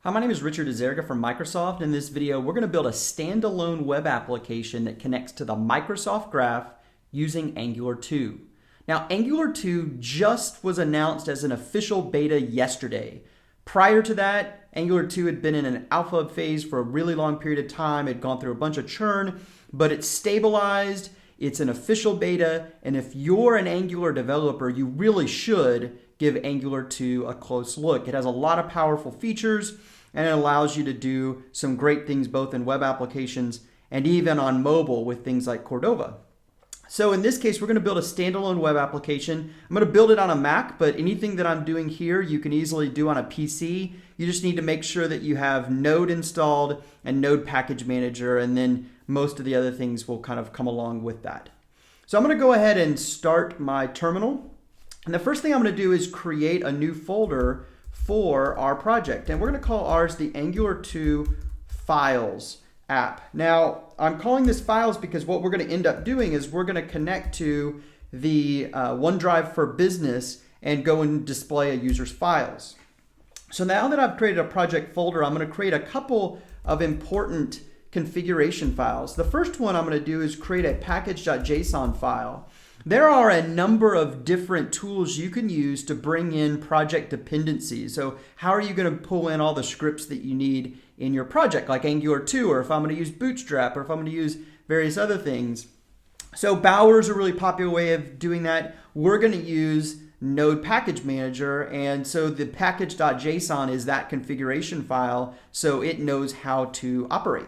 Hi, my name is Richard Azerga from Microsoft. In this video, we're going to build a standalone web application that connects to the Microsoft Graph using Angular 2. Now, Angular 2 just was announced as an official beta yesterday. Prior to that, Angular 2 had been in an alpha phase for a really long period of time. It had gone through a bunch of churn, but it's stabilized. It's an official beta, and if you're an Angular developer, you really should give Angular 2 a close look. It has a lot of powerful features, and it allows you to do some great things both in web applications and even on mobile with things like Cordova. So in this case, we're going to build a standalone web application. I'm going to build it on a Mac, but anything that I'm doing here, you can easily do on a PC. You just need to make sure that you have Node installed and Node Package Manager, and then most of the other things will kind of come along with that. So I'm going to go ahead and start my terminal. And the first thing I'm going to do is create a new folder for our project. And we're going to call ours the Angular 2 Files app. Now, I'm calling this Files because what we're going to end up doing is we're going to connect to the OneDrive for Business and go and display a user's files. So now that I've created a project folder, I'm going to create a couple of important configuration files. The first one I'm going to do is create a package.json file. There are a number of different tools you can use to bring in project dependencies. So how are you going to pull in all the scripts that you need in your project, like Angular 2, or if I'm going to use Bootstrap, or if I'm going to use various other things. So Bower is a really popular way of doing that. We're going to use Node Package Manager, and so the package.json is that configuration file, so it knows how to operate.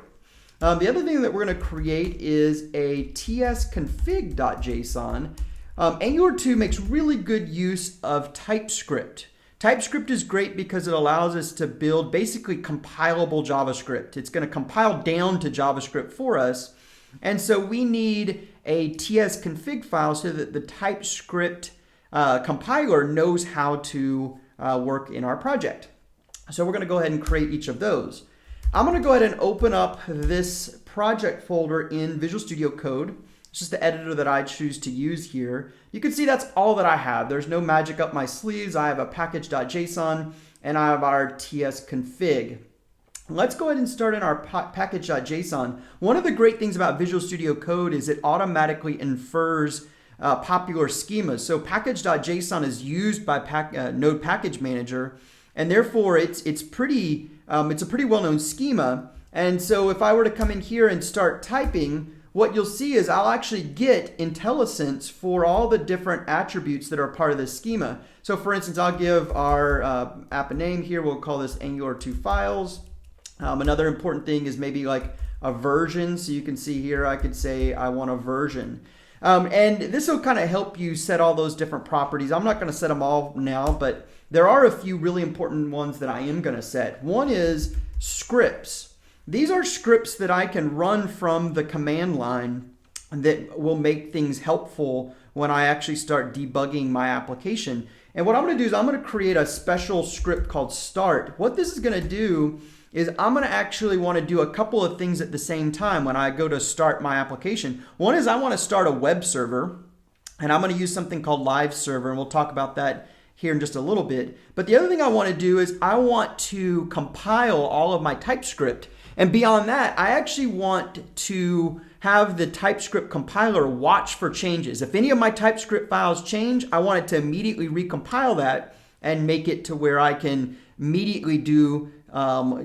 The other thing that we're going to create is a tsconfig.json. Angular 2 makes really good use of TypeScript. TypeScript is great because it allows us to build basically compilable JavaScript. It's going to compile down to JavaScript for us. And so we need a tsconfig file so that the TypeScript compiler knows how to work in our project. So we're going to go ahead and create each of those. I'm going to go ahead and open up this project folder in Visual Studio Code. It's just the editor that I choose to use here. You can see that's all that I have. There's no magic up my sleeves. I have a package.json and I have our tsconfig. Let's go ahead and start in our package.json. One of the great things about Visual Studio Code is it automatically infers popular schemas. So package.json is used by Node Package Manager, and therefore it's a pretty well-known schema. And so if I were to come in here and start typing, what you'll see is I'll actually get IntelliSense for all the different attributes that are part of this schema. So for instance, I'll give our app a name here. We'll call this Angular 2 Files. Another important thing is maybe like a version. So you can see here, I could say I want a version. And this will kind of help you set all those different properties. I'm not going to set them all now, but there are a few really important ones that I am going to set. One is scripts. These are scripts that I can run from the command line that will make things helpful when I actually start debugging my application. And what I'm going to do is I'm going to create a special script called start. What this is going to do is I'm going to actually want to do a couple of things at the same time when I go to start my application. One is I want to start a web server, and I'm going to use something called live server, and we'll talk about that here in just a little bit. But the other thing I want to do is I want to compile all of my TypeScript. And beyond that, I actually want to have the TypeScript compiler watch for changes. If any of my TypeScript files change, I want it to immediately recompile that and make it to where I can immediately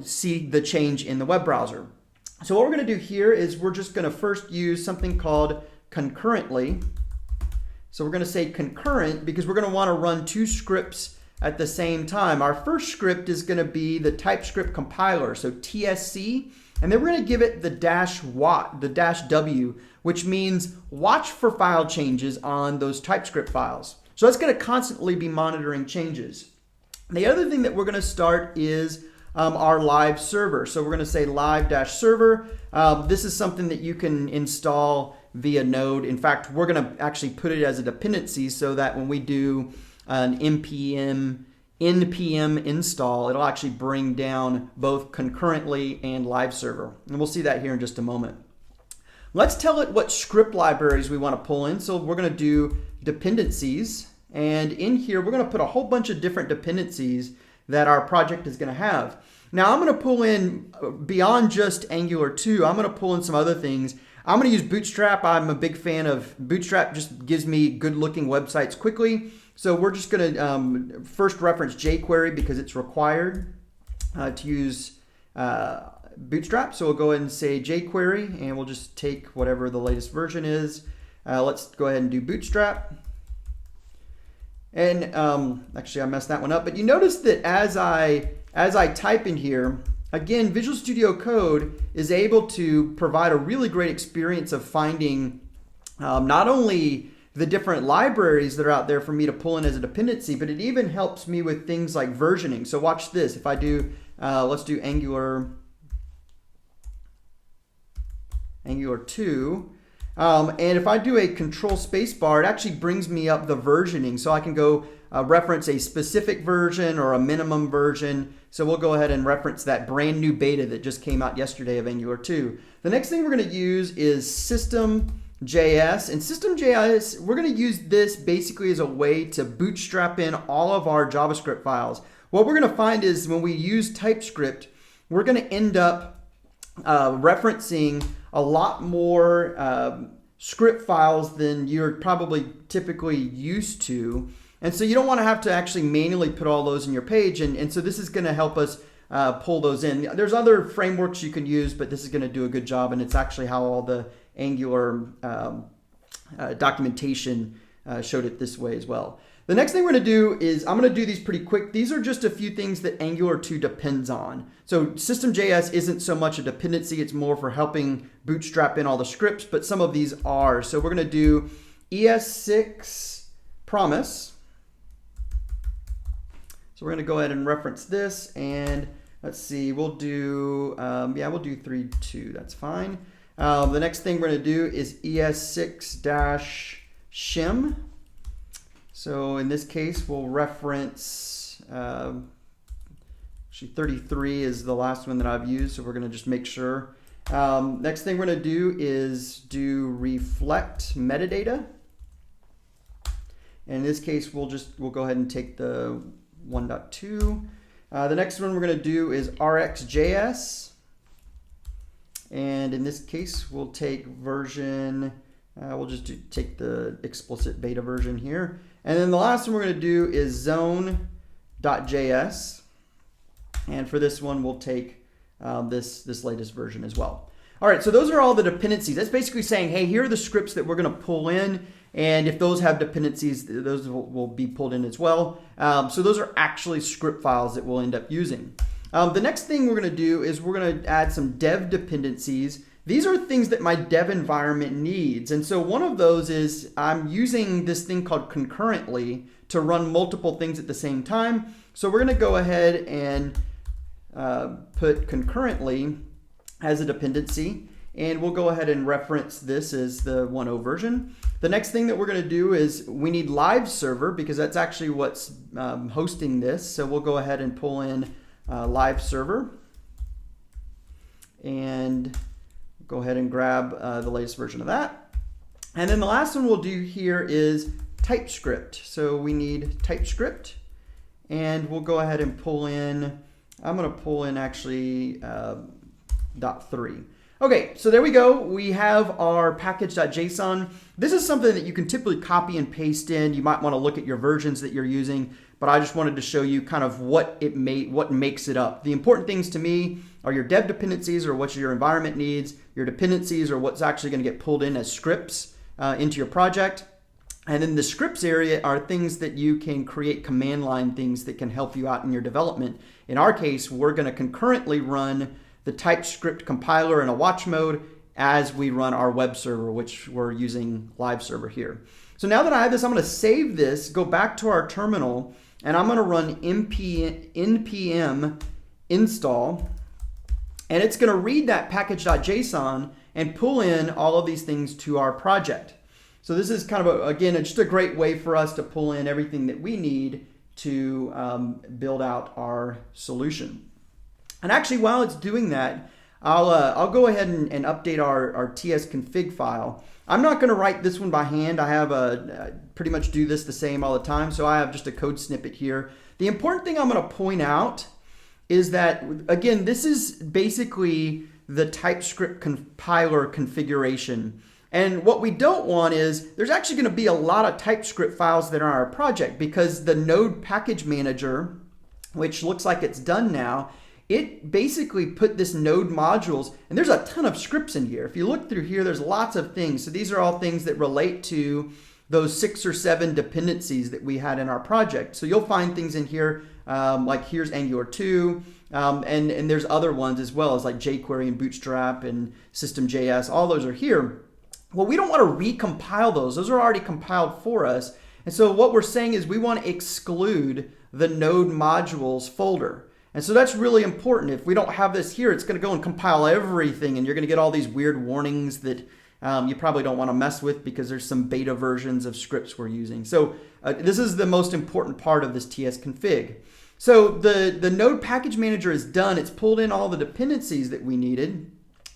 see the change in the web browser. So what we're going to do here is we're just going to first use something called concurrently. So we're going to say concurrent because we're going to want to run two scripts at the same time. Our first script is going to be the TypeScript compiler, so TSC, and then we're going to give it the -w, which means watch for file changes on those TypeScript files. So that's going to constantly be monitoring changes. The other thing that we're going to start is our live server. So we're going to say live-server. This is something that you can install via Node. In fact, we're going to actually put it as a dependency so that when we do an npm install, it'll actually bring down both concurrently and live server. And we'll see that here in just a moment. Let's tell it what script libraries we want to pull in. So we're going to do dependencies. And in here, we're going to put a whole bunch of different dependencies that our project is going to have. Now I'm going to pull in beyond just Angular 2. I'm going to pull in some other things. I'm going to use Bootstrap. I'm a big fan of Bootstrap. Just gives me good looking websites quickly. So we're just going to first reference jQuery because it's required to use Bootstrap. So we'll go ahead and say jQuery, and we'll just take whatever the latest version is. Let's go ahead and do Bootstrap. And actually I messed that one up, but you notice that as I type in here, again, Visual Studio Code is able to provide a really great experience of finding not only the different libraries that are out there for me to pull in as a dependency, but it even helps me with things like versioning. So watch this. If I do, let's do Angular 2. And if I do a control space bar, it actually brings me up the versioning. So I can go reference a specific version or a minimum version. So we'll go ahead and reference that brand new beta that just came out yesterday of Angular 2. The next thing we're going to use is System.js. And System.js, we're going to use this basically as a way to bootstrap in all of our JavaScript files. What we're going to find is when we use TypeScript, we're going to end up referencing a lot more script files than you're probably typically used to. And so you don't want to have to actually manually put all those in your page. And so this is going to help us pull those in. There's other frameworks you can use, but this is going to do a good job. And it's actually how all the Angular documentation showed it this way as well. The next thing we're going to do is, I'm going to do these pretty quick. These are just a few things that Angular 2 depends on. So System.js isn't so much a dependency, it's more for helping bootstrap in all the scripts, but some of these are. So we're going to do ES6 promise. So we're going to go ahead and reference this, and let's see, we'll do, we'll do 3.2, that's fine. The next thing we're going to do is ES6-shim. So in this case, we'll reference, actually 33 is the last one that I've used, so we're going to just make sure. Next thing we're going to do is do reflect metadata. And in this case, we'll go ahead and take the 1.2. The next one we're going to do is RxJS. And in this case, we'll take version, we'll just take the explicit beta version here. And then the last one we're going to do is zone.js. And for this one, we'll take this latest version as well. All right, so those are all the dependencies. That's basically saying, hey, here are the scripts that we're going to pull in. And if those have dependencies, those will be pulled in as well. So those are actually script files that we'll end up using. The next thing we're going to do is we're going to add some dev dependencies. These are things that my dev environment needs. And so one of those is I'm using this thing called concurrently to run multiple things at the same time. So we're going to go ahead and put concurrently as a dependency. And we'll go ahead and reference this as the 1.0 version. The next thing that we're going to do is we need live server because that's actually what's hosting this. So we'll go ahead and pull in live server. And go ahead and grab the latest version of that. And then the last one we'll do here is TypeScript. So we need TypeScript, and we'll go ahead and pull in, I'm going to pull in actually .3. Okay, so there we go. We have our package.json. This is something that you can typically copy and paste in. You might want to look at your versions that you're using, but I just wanted to show you kind of what makes it up. The important things to me are your dev dependencies, or what your environment needs. Your dependencies are what's actually going to get pulled in as scripts into your project. And then the scripts area are things that you can create command line things that can help you out in your development. In our case, we're going to concurrently run the TypeScript compiler in a watch mode as we run our web server, which we're using live server here. So now that I have this, I'm going to save this, go back to our terminal, and I'm going to run npm install, and it's going to read that package.json and pull in all of these things to our project. So this is kind of, again, just a great way for us to pull in everything that we need to build out our solution. And actually, while it's doing that, I'll go ahead and update our tsconfig file. I'm not going to write this one by hand. I have pretty much do this the same all the time, so I have just a code snippet here. The important thing I'm going to point out is that, again, this is basically the TypeScript compiler configuration. And what we don't want is, there's actually going to be a lot of TypeScript files that are in our project, because the Node package manager, which looks like it's done now, it basically put this Node modules, and there's a ton of scripts in here. If you look through here, there's lots of things. So these are all things that relate to those 6 or 7 dependencies that we had in our project. So you'll find things in here, like here's Angular 2, and there's other ones as well, as like jQuery and Bootstrap and System.js. All those are here. Well, we don't want to recompile those. Those are already compiled for us. And so what we're saying is we want to exclude the Node modules folder. And so that's really important. If we don't have this here, it's going to go and compile everything, and you're going to get all these weird warnings that you probably don't want to mess with, because there's some beta versions of scripts we're using. So this is the most important part of this tsconfig. So the Node package manager is done. It's pulled in all the dependencies that we needed.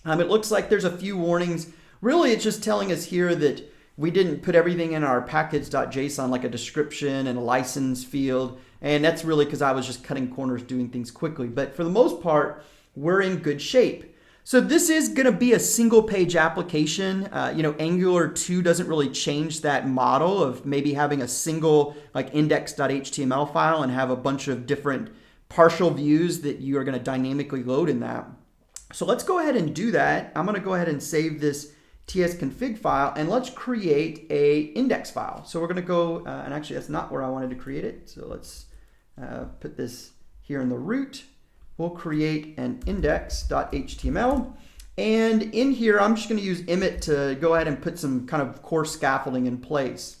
It looks like there's a few warnings. Really, it's just telling us here that we didn't put everything in our package.json, like a description and a license field. And that's really because I was just cutting corners, doing things quickly. But for the most part, we're in good shape. So this is going to be a single page application. Angular 2 doesn't really change that model of maybe having a single like index.html file and have a bunch of different partial views that you are going to dynamically load in that. So let's go ahead and do that. I'm going to go ahead and save this tsconfig file, and let's create a index file. So we're going to go, and actually that's not where I wanted to create it. So let's put this here in the root. We'll create an index.html. And in here, I'm just going to use Emmet to go ahead and put some kind of core scaffolding in place.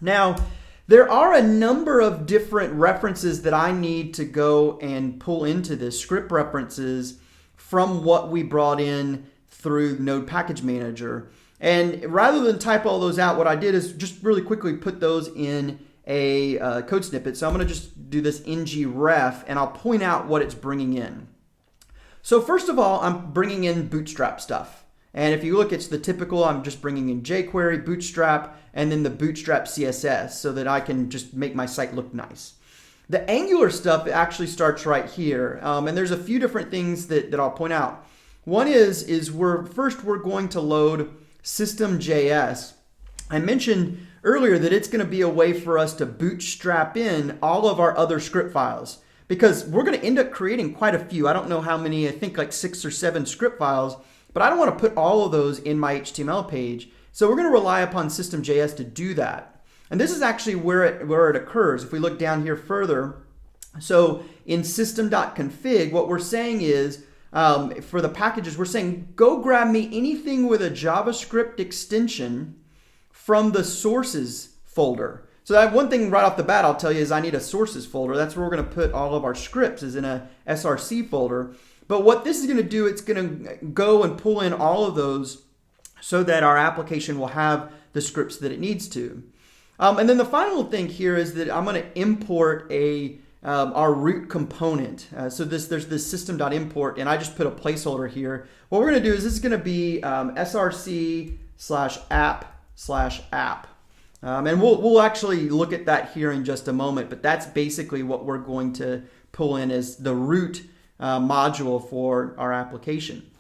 Now, there are a number of different references that I need to go and pull into this, script references from what we brought in through Node Package Manager. And rather than type all those out, what I did is just really quickly put those in a code snippet. So I'm going to just do this ng-ref, and I'll point out what it's bringing in. So first of all, I'm bringing in Bootstrap stuff. And if you look, it's the typical, I'm just bringing in jQuery, Bootstrap, and then the Bootstrap CSS so that I can just make my site look nice. The Angular stuff actually starts right here. And there's a few different things that I'll point out. One is we're going to load System.js. I mentioned earlier that it's going to be a way for us to bootstrap in all of our other script files, because we're going to end up creating quite a few. I don't know how many, I think like 6 or 7 script files, but I don't want to put all of those in my HTML page. So we're going to rely upon System.js to do that. And this is actually where it occurs. If we look down here further, so in system.config, what we're saying is, for the packages, we're saying, go grab me anything with a JavaScript extension from the sources folder. So that one thing right off the bat I'll tell you is I need a sources folder. That's where we're going to put all of our scripts, is in a src folder. But what this is going to do, it's going to go and pull in all of those so that our application will have the scripts that it needs to. And then the final thing here is that I'm going to import our root component. So there's this system.import, and I just put a placeholder here. What we're going to do is this is going to be src/app/app. And we'll actually look at that here in just a moment, but that's basically what we're going to pull in as the root module for our application.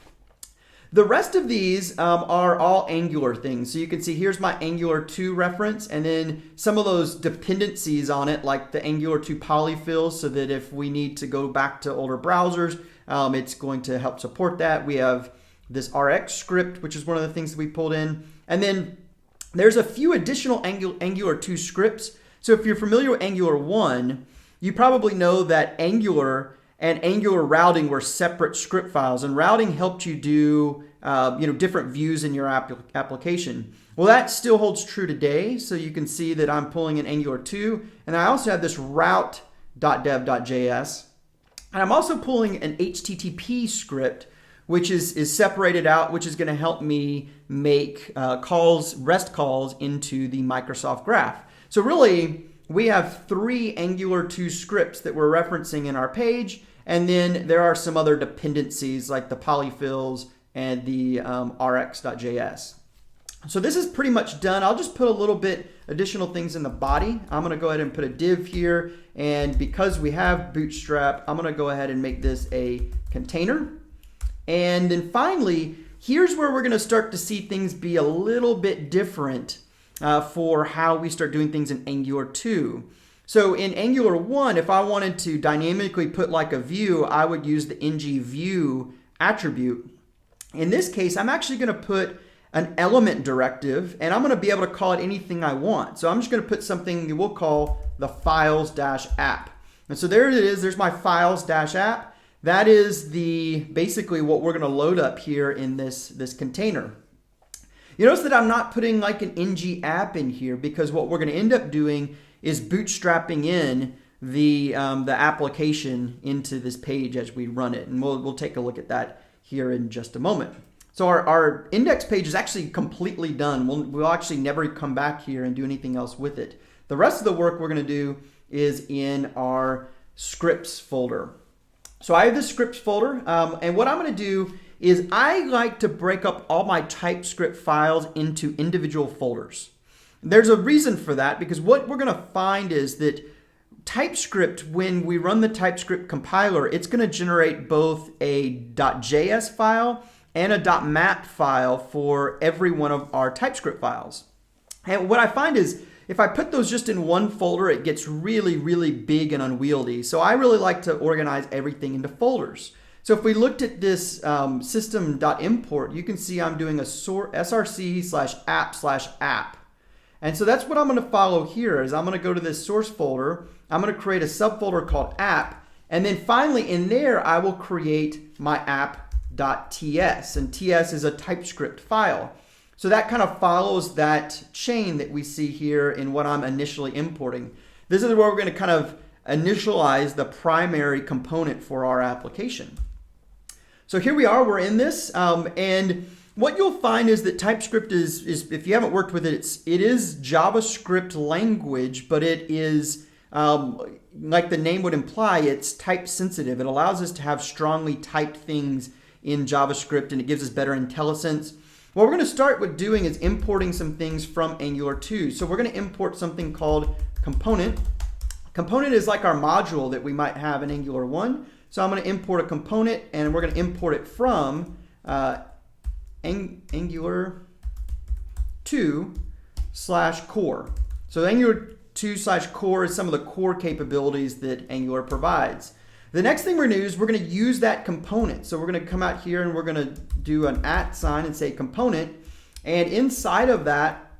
The rest of these are all Angular things. So you can see here's my Angular 2 reference, and then some of those dependencies on it, like the Angular 2 polyfills, so that if we need to go back to older browsers, it's going to help support that. We have this Rx script, which is one of the things that we pulled in. And then there's a few additional Angular 2 scripts. So if you're familiar with Angular 1, you probably know that Angular and Angular routing were separate script files, and routing helped you do different views in your application. Well, that still holds true today. So you can see that I'm pulling in Angular 2, and I also have this route.dev.js, and I'm also pulling an HTTP script, which is separated out, which is going to help me make REST calls into the Microsoft Graph. So really, we have 3 Angular 2 scripts that we're referencing in our page, And then there are some other dependencies like the polyfills and the rx.js. So this is pretty much done. I'll just put a little bit additional things in the body. I'm going to go ahead and put a div here. And because we have Bootstrap, I'm going to go ahead and make this a container. And then finally, here's where we're going to start to see things be a little bit different for how we start doing things in Angular 2. So in Angular 1, if I wanted to dynamically put like a view, I would use the ngView attribute. In this case, I'm actually going to put an element directive, and I'm going to be able to call it anything I want. So I'm just going to put something that we'll call the files-app. And so there it is. There's my files-app. That is basically what we're going to load up here in this container. You notice that I'm not putting like an ng app in here because what we're going to end up doing is bootstrapping in the application into this page as we run it. And we'll take a look at that here in just a moment. So our index page is actually completely done. We'll actually never come back here and do anything else with it. The rest of the work we're going to do is in our scripts folder. So I have this scripts folder, and what I'm going to do is I like to break up all my TypeScript files into individual folders. There's a reason for that, because what we're going to find is that TypeScript, when we run the TypeScript compiler, it's going to generate both a .js file and a .map file for every one of our TypeScript files. And what I find is if I put those just in one folder, it gets really, really big and unwieldy. So I really like to organize everything into folders. So if we looked at this system.import, you can see I'm doing a src/app/app. And so that's what I'm going to follow here is I'm going to go to this source folder. I'm going to create a subfolder called app. And then finally in there, I will create my app.ts. And ts is a TypeScript file. So that kind of follows that chain that we see here in what I'm initially importing. This is where we're going to kind of initialize the primary component for our application. So here we are, we're in this. And what you'll find is that TypeScript is if you haven't worked with it, it is JavaScript language, but it is, like the name would imply, it's type sensitive. It allows us to have strongly typed things in JavaScript, and it gives us better IntelliSense. What we're going to start with doing is importing some things from Angular 2. So we're going to import something called component. Component is like our module that we might have in Angular 1. So I'm going to import a component, and we're going to import it from Angular 2/core. So Angular 2/core is some of the core capabilities that Angular provides. The next thing we're going to do is we're going to use that component. So we're going to come out here and we're going to do an @ sign and say component. And inside of that,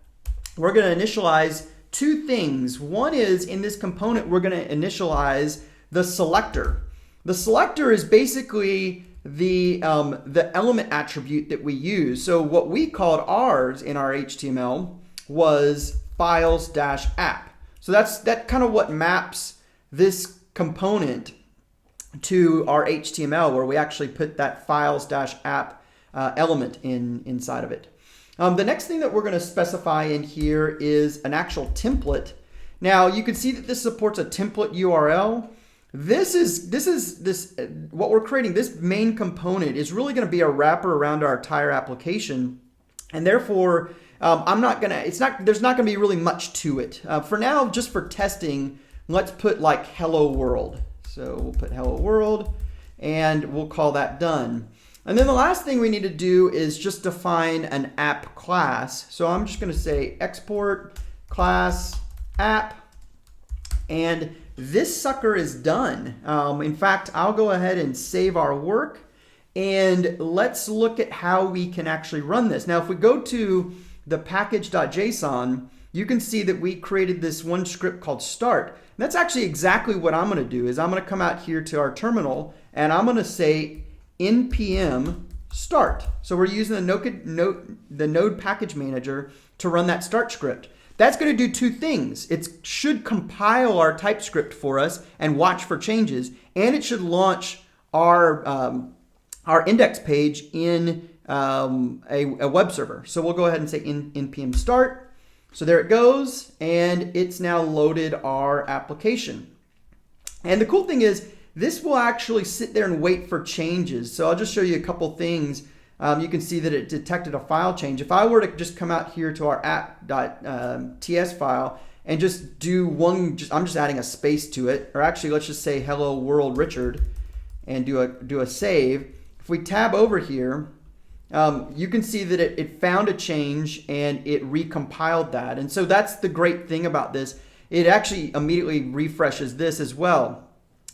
we're going to initialize two things. One is in this component, we're going to initialize the selector. The selector is basically the element attribute that we use. So what we called ours in our HTML was files-app. So that's kind of what maps this component to our HTML, where we actually put that files-app element inside of it. The next thing that we're going to specify in here is an actual template. Now you can see that this supports a template URL. What we're creating, this main component is really going to be a wrapper around our entire application, and therefore there's not going to be really much to it. For now, just for testing, let's put like hello world. So we'll put hello world, and we'll call that done. And then the last thing we need to do is just define an app class. So I'm just going to say export class app, and this sucker is done. In fact, I'll go ahead and save our work, and let's look at how we can actually run this. Now, if we go to the package.json, you can see that we created this one script called start. And that's actually exactly what I'm going to do. Is I'm going to come out here to our terminal, and I'm going to say npm start. So we're using the Node package manager to run that start script. That's going to do two things. It should compile our TypeScript for us and watch for changes, and it should launch our index page in a web server. So we'll go ahead and say npm start. So there it goes, and it's now loaded our application. And the cool thing is this will actually sit there and wait for changes. So I'll just show you a couple things. You can see that it detected a file change. If I were to just come out here to our app.ts file and just do one, I'm just adding a space to it, or actually let's just say hello world Richard and do a save. If we tab over here, you can see that it found a change and it recompiled that. And so that's the great thing about this. It actually immediately refreshes this as well.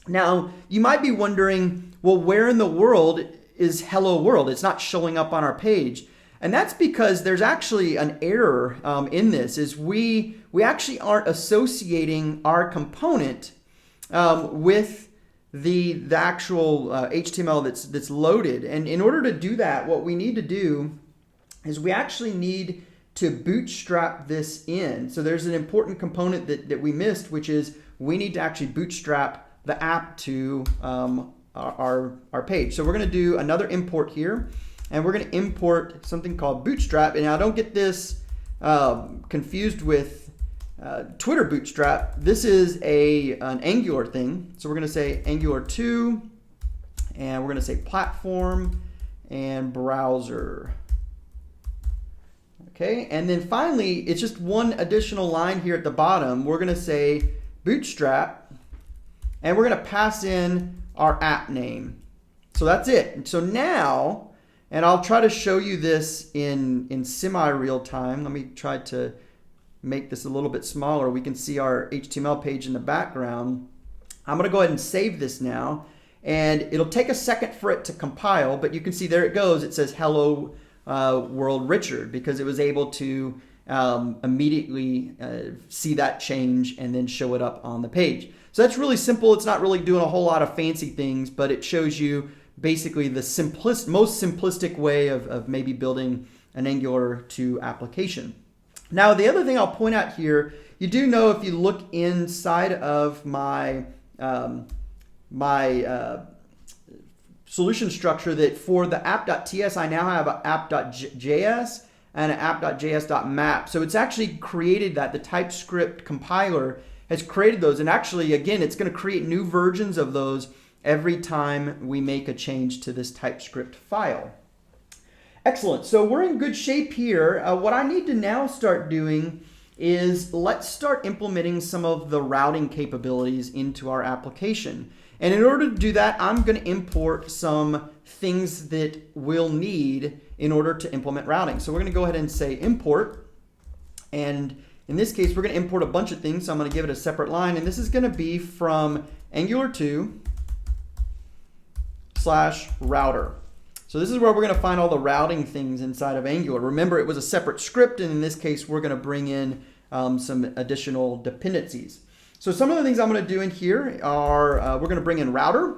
Now, you might be wondering, well, where in the world is hello world? It's not showing up on our page. And that's because there's actually an error in this, is we actually aren't associating our component with the actual HTML that's loaded. And in order to do that, what we need to do is we actually need to bootstrap this in. So there's an important component that we missed, which is we need to actually bootstrap the app to our page. So we're going to do another import here, and we're going to import something called Bootstrap. And now don't get this confused with Twitter Bootstrap. This is an Angular thing. So we're going to say Angular 2, and we're going to say platform and browser. Okay, and then finally, it's just one additional line here at the bottom. We're going to say Bootstrap, and we're going to pass in our app name. So that's it. So now, and I'll try to show you this in semi-real time. Let me try to make this a little bit smaller. We can see our HTML page in the background. I'm going to go ahead and save this now, and it'll take a second for it to compile, but you can see there it goes. It says hello world Richard, because it was able to immediately see that change and then show it up on the page. So that's really simple. It's not really doing a whole lot of fancy things, but it shows you basically the most simplistic way of maybe building an Angular 2 application. Now, the other thing I'll point out here, you do know if you look inside of my solution structure, that for the app.ts, I now have an app.js and an app.js.map. So it's actually created that. The TypeScript compiler has created those. And actually, again, it's going to create new versions of those every time we make a change to this TypeScript file. Excellent. So we're in good shape here. What I need to now start doing is let's start implementing some of the routing capabilities into our application. And in order to do that, I'm going to import some things that we'll need in order to implement routing. So we're going to go ahead and say import. And in this case, we're going to import a bunch of things. So I'm going to give it a separate line. And this is going to be from Angular 2 /router. So this is where we're going to find all the routing things inside of Angular. Remember, it was a separate script. And in this case, we're going to bring in some additional dependencies. So some of the things I'm going to do in here are we're going to bring in router.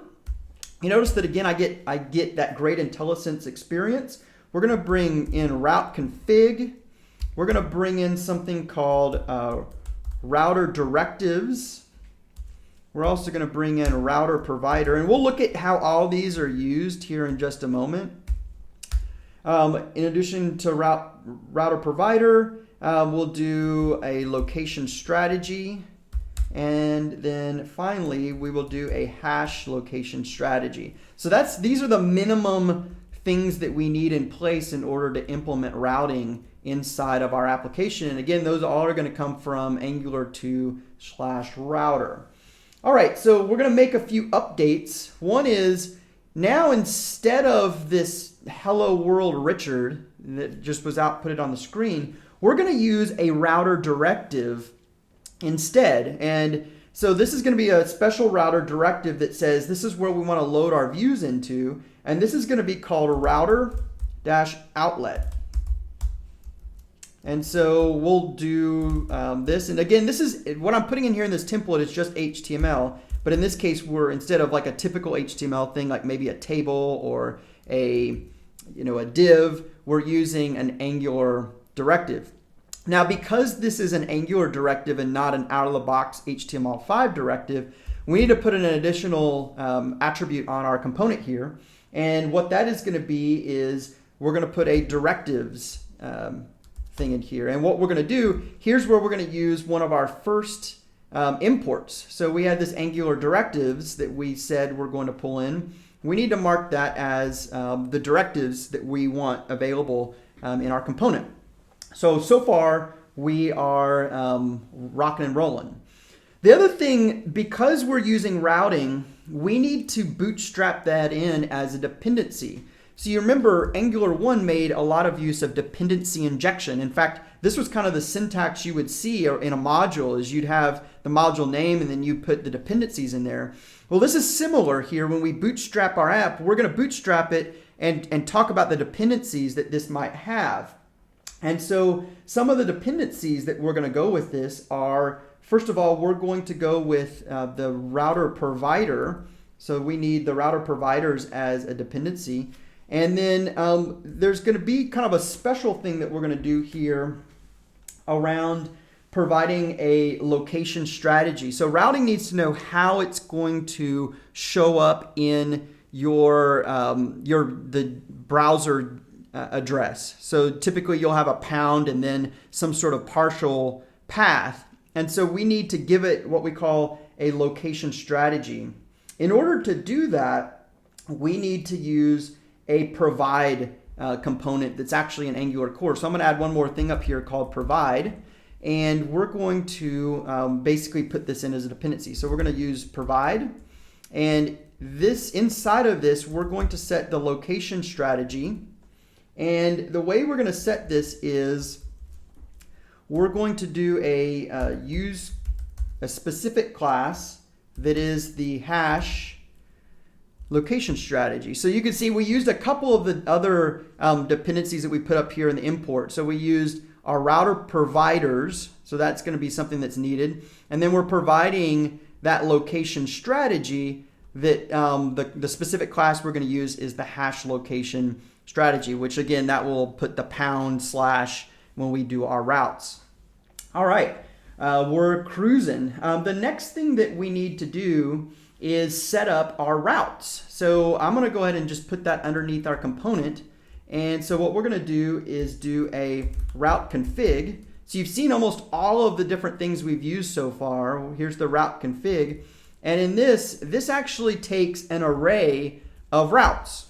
You notice that again, I get that great IntelliSense experience. We're going to bring in route config. We're going to bring in something called router directives. We're also going to bring in router provider, and we'll look at how all these are used here in just a moment. In addition to router provider, we'll do a location strategy. And then finally, we will do a hash location strategy. So these are the minimum things that we need in place in order to implement routing inside of our application. And again, those all are going to come from Angular 2 /router. All right, so we're going to make a few updates. One is now instead of this hello world Richard that just was outputted on the screen, we're going to use a router directive instead. And so this is going to be a special router directive that says this is where we want to load our views into, and this is going to be called router-outlet. And so we'll do this, and again, this is what I'm putting in here in this template is just HTML, but in this case, we're instead of like a typical HTML thing, like maybe a table or a div, we're using an Angular directive. Now, because this is an Angular directive and not an out-of-the-box HTML5 directive, we need to put in an additional attribute on our component here. And what that is going to be is we're going to put a directives thing in here. And what we're going to do, here's where we're going to use one of our first imports. So we had this Angular directives that we said we're going to pull in. We need to mark that as the directives that we want available in our component. So far we are rocking and rolling. The other thing, because we're using routing, we need to bootstrap that in as a dependency. So you remember Angular 1 made a lot of use of dependency injection. In fact, this was kind of the syntax you would see in a module, is you'd have the module name and then you put the dependencies in there. Well, this is similar here. When we bootstrap our app, we're going to bootstrap it and talk about the dependencies that this might have. And so some of the dependencies that we're going to go with this are, first of all, we're going to go with the router provider. So we need the router providers as a dependency. And then there's going to be kind of a special thing that we're going to do here around providing a location strategy. So routing needs to know how it's going to show up in the browser address. So typically you'll have a pound and then some sort of partial path. And so we need to give it what we call a location strategy. In order to do that, we need to use a provide component that's actually an Angular core. So I'm going to add one more thing up here called provide, and we're going to basically put this in as a dependency. So we're going to use provide, and this inside of this, we're going to set the location strategy. And the way we're going to set this is we're going to do use a specific class that is the hash location strategy. So you can see we used a couple of the other dependencies that we put up here in the import. So we used our router providers. So that's going to be something that's needed. And then we're providing that location strategy that the specific class we're going to use is the hash location strategy, which again, that will put the pound / when we do our routes. All right, we're cruising. The next thing that we need to do is set up our routes. So I'm going to go ahead and just put that underneath our component. And so what we're going to do is do a route config. So you've seen almost all of the different things we've used so far. Here's the route config. And in this actually takes an array of routes.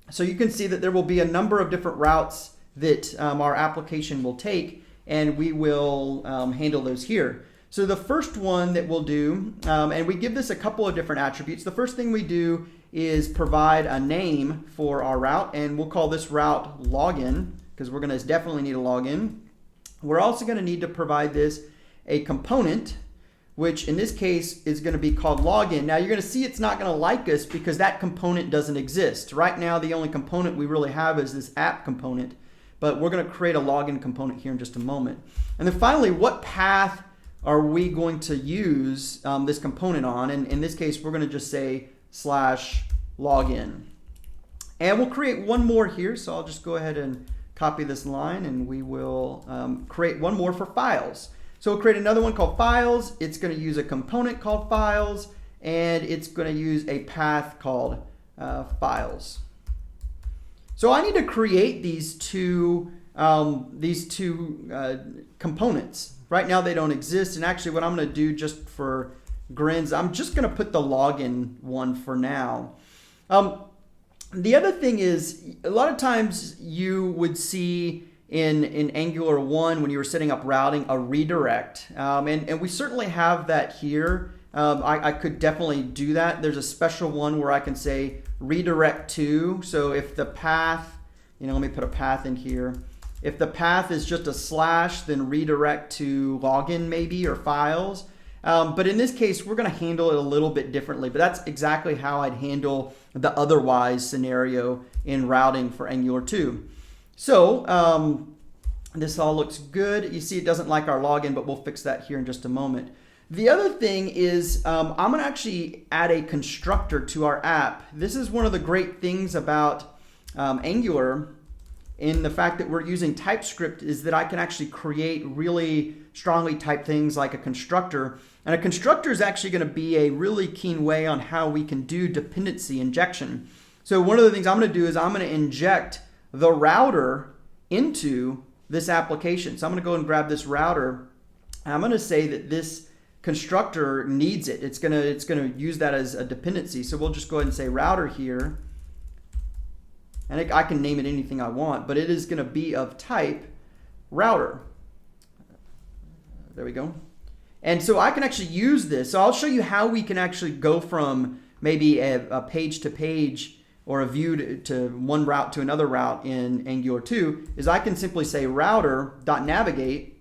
So you can see that there will be a number of different routes that our application will take, and we will handle those here. So the first one that we'll do, and we give this a couple of different attributes. The first thing we do is provide a name for our route, and we'll call this route login, because we're going to definitely need a login. We're also going to need to provide this a component, which in this case is going to be called login. Now you're going to see it's not going to like us because that component doesn't exist. Right now the only component we really have is this app component, but we're going to create a login component here in just a moment. And then finally, what path are we going to use this component on? And in this case, we're going to just say /login. And we'll create one more here. So I'll just go ahead and copy this line, and we will create one more for files. So we'll create another one called files. It's going to use a component called files, and it's going to use a path called files. So I need to create these two components. Right now they don't exist, and actually what I'm going to do just for grins, I'm just going to put the login one for now. The other thing is, a lot of times you would see in Angular 1 when you were setting up routing a redirect, and we certainly have that here. I could definitely do that. There's a special one where I can say redirect to. So if the path, let me put a path in here. If the path is just a / then redirect to login maybe, or files. But in this case, we're going to handle it a little bit differently, but that's exactly how I'd handle the otherwise scenario in routing for Angular 2. So this all looks good. You see it doesn't like our login, but we'll fix that here in just a moment. The other thing is I'm going to actually add a constructor to our app. This is one of the great things about Angular in the fact that we're using TypeScript, is that I can actually create really strongly typed things like a constructor. And a constructor is actually going to be a really keen way on how we can do dependency injection. So one of the things I'm going to do is I'm going to inject the router into this application. So I'm going to go and grab this router, and I'm going to say that this constructor needs it. It's gonna use that as a dependency. So we'll just go ahead and say router here, and I can name it anything I want, but it is gonna be of type router. There we go. And so I can actually use this. So I'll show you how we can actually go from maybe a page to page or a view to one route to another route in Angular 2, is I can simply say router.navigate,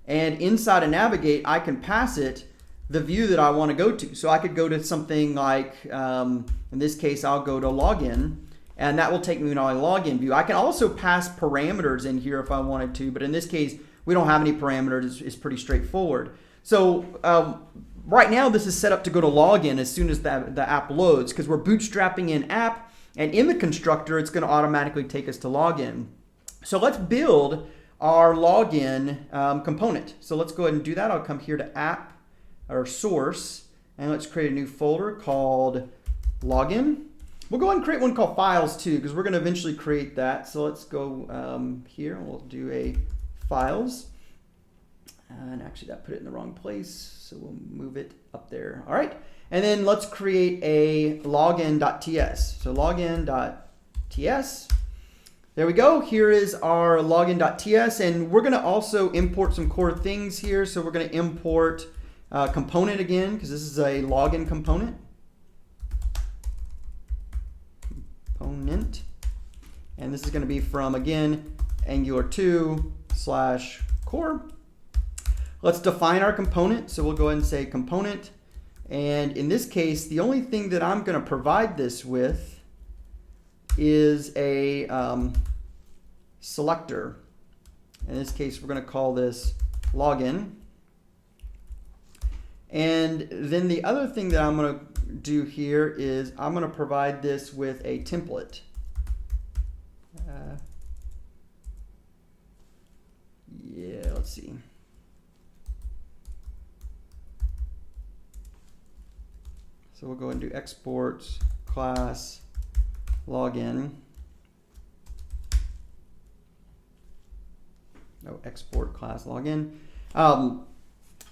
and inside of navigate, I can pass it the view that I want to go to. So I could go to something like, in this case, I'll go to login, and that will take me to my login view. I can also pass parameters in here if I wanted to, but in this case, we don't have any parameters. It's pretty straightforward. So right now, this is set up to go to login as soon as the app loads, because we're bootstrapping in app, and in the constructor, it's going to automatically take us to login. So let's build our login component. So let's go ahead and do that. I'll come here to app or source, and let's create a new folder called login. We'll go ahead and create one called files too, because we're going to eventually create that. So let's go here, and we'll do a files. And actually that put it in the wrong place, so we'll move it up there. All right, and then let's create a login.ts. So login.ts. There we go. Here is our login.ts, and we're going to also import some core things here. So we're going to import component again, because this is a login component. And this is going to be from, again, Angular 2/core. Let's define our component. So we'll go ahead and say component. And in this case, the only thing that I'm going to provide this with is a selector. In this case, we're going to call this login. And then the other thing that I'm going to do here is I'm going to provide this with a template. Yeah, let's see. So we'll go ahead and do export class login. No, export class login.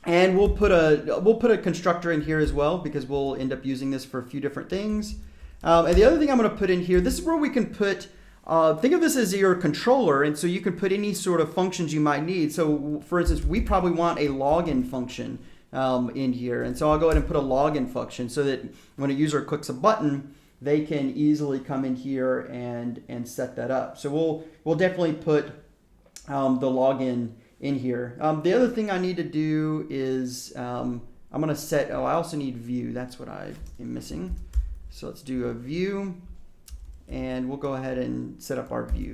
And we'll put a constructor in here as well, because we'll end up using this for a few different things. And the other thing I'm going to put in here, this is where we can put, think of this as your controller, and so you can put any sort of functions you might need. So for instance, we probably want a login function in here, and so I'll go ahead and put a login function so that when a user clicks a button, they can easily come in here and set that up. So we'll definitely put the login in here. The other thing I need to do is I'm going to set, I also need view. That's what I am missing. So let's do a view, and we'll go ahead and set up our view.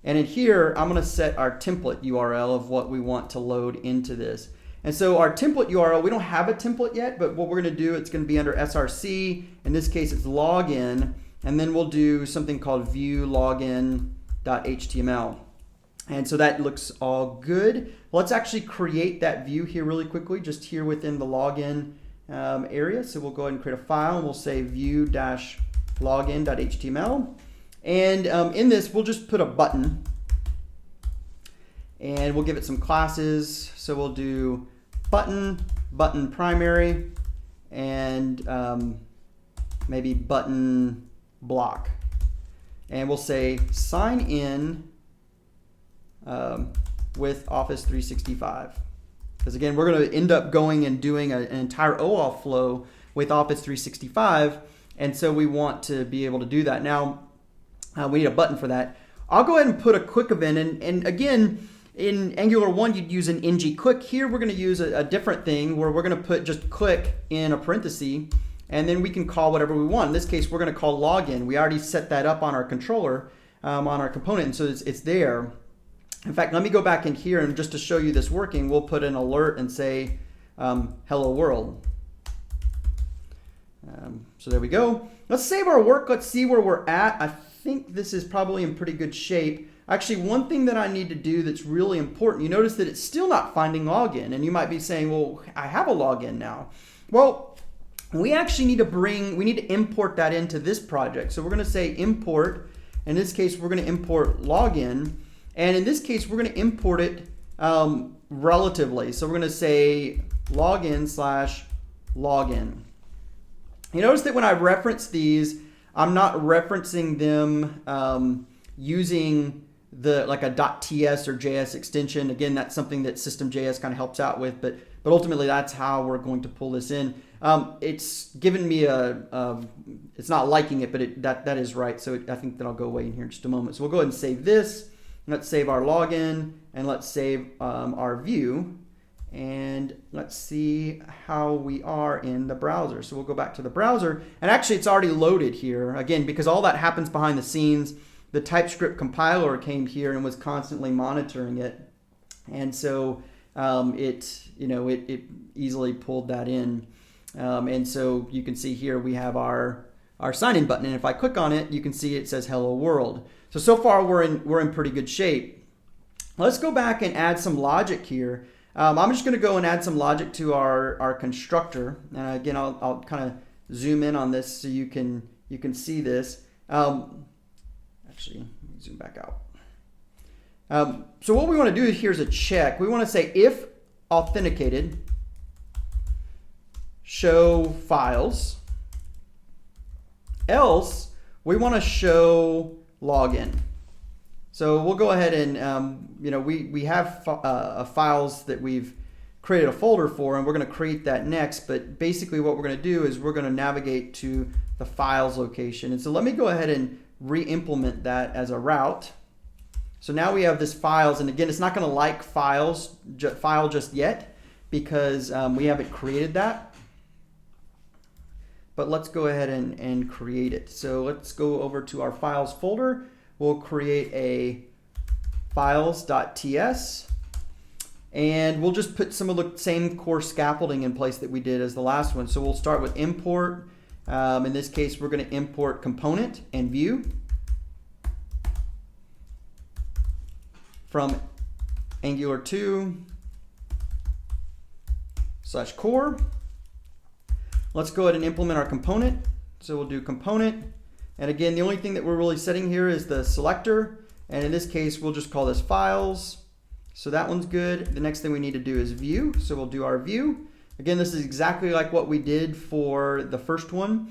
And in here, I'm going to set our template URL of what we want to load into this. And so our template URL, we don't have a template yet, but what we're going to do, it's going to be under src. In this case, it's login, and then we'll do something called view login.html. And so that looks all good. Let's actually create that view here really quickly, just here within the login area. So we'll go ahead and create a file, and we'll say view-login.html. And in this, we'll just put a button, and we'll give it some classes. So we'll do button primary, and maybe button block. And we'll say sign in with Office 365. Because again, we're going to end up going and doing an entire OAuth flow with Office 365. And so we want to be able to do that. Now, we need a button for that. I'll go ahead and put a quick event. And again, in Angular 1, you'd use an ng-click. Here, we're going to use a different thing where we're going to put just click in a parenthesis, and then we can call whatever we want. In this case, we're going to call login. We already set that up on our controller, on our component, and so it's there. In fact, let me go back in here, and just to show you this working, we'll put an alert and say, hello world. So there we go. Let's save our work. Let's see where we're at. I think this is probably in pretty good shape. Actually, one thing that I need to do that's really important, you notice that it's still not finding login, and you might be saying, well, I have a login now. Well, we actually need to import that into this project. So we're going to say import. In this case, we're going to import login. And in this case, we're going to import it relatively. So we're going to say login/login. You notice that when I reference these, I'm not referencing them using like a .ts or JS extension. Again, that's something that System.js kind of helps out with, but ultimately that's how we're going to pull this in. It's given me it's not liking it, but that is right. So I think that I'll go away in here in just a moment. So we'll go ahead and save this. Let's save our login, and let's save our view, and let's see how we are in the browser. So we'll go back to the browser, and actually it's already loaded here. Again, because all that happens behind the scenes, the TypeScript compiler came here and was constantly monitoring it, and so it easily pulled that in. And so you can see here we have our sign in button, and if I click on it, you can see it says hello world. So far we're in pretty good shape. Let's go back and add some logic here. I'm just going to go and add some logic to our constructor. And again, I'll kind of zoom in on this so you can see this. Actually, let me zoom back out. So what we want to do here is a check. We want to say if authenticated, show files. Else, we want to show login. So we'll go ahead and we have files that we've created a folder for, and we're going to create that next. But basically, what we're going to do is we're going to navigate to the files location. And so let me go ahead and re-implement that as a route. So now we have this files, and again, it's not going to like file just yet because we haven't created that. But let's go ahead and create it. So let's go over to our files folder. We'll create a files.ts, and we'll just put some of the same core scaffolding in place that we did as the last one. So we'll start with import. In this case, we're going to import component and view from Angular 2/core. Let's go ahead and implement our component. So we'll do component. And again, the only thing that we're really setting here is the selector. And in this case, we'll just call this files. So that one's good. The next thing we need to do is view. So we'll do our view. Again, this is exactly like what we did for the first one.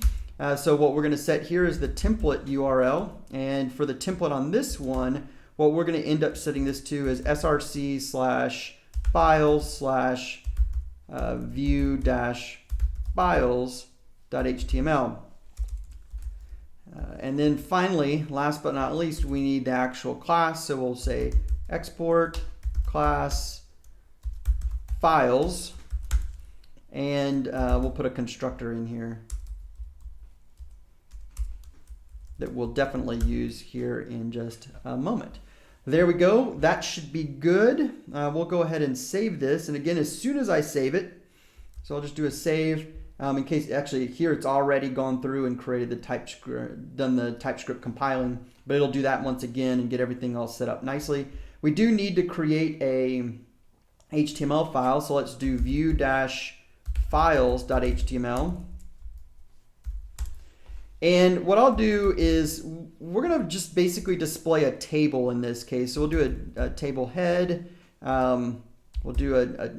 So what we're going to set here is the template URL. And for the template on this one, what we're going to end up setting this to is src/files/view-files.html. And then finally, last but not least, we need the actual class. So we'll say export class files, and we'll put a constructor in here that we'll definitely use here in just a moment. There we go. That should be good. We'll go ahead and save this. And again, as soon as I save it, so I'll just do a save. In case actually here it's already gone through and created the TypeScript, done the TypeScript compiling, but it'll do that once again and get everything all set up nicely. We do need to create a HTML file, so let's do view-files.html. And what I'll do is we're going to just basically display a table in this case. So we'll do a table head, we'll do a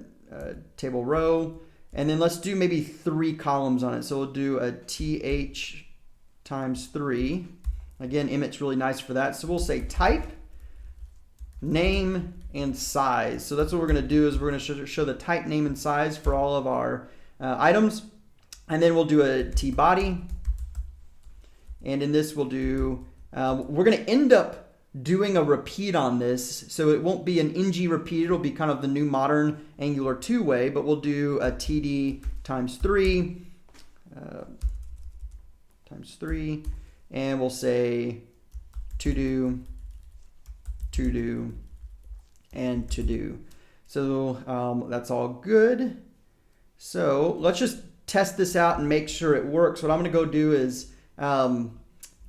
table row, and then let's do maybe 3 columns on it. So we'll do a th times 3. Again, Emmet's really nice for that. So we'll say type, name, and size. So that's what we're going to do is we're going to show the type, name, and size for all of our items. And then we'll do a tbody. And in this we'll do, we're going to end up doing a repeat on this. So it won't be an ng repeat. It'll be kind of the new modern Angular 2 way, but we'll do a td times 3, and we'll say to do, and to do. So that's all good. So let's just test this out and make sure it works. What I'm going to go do is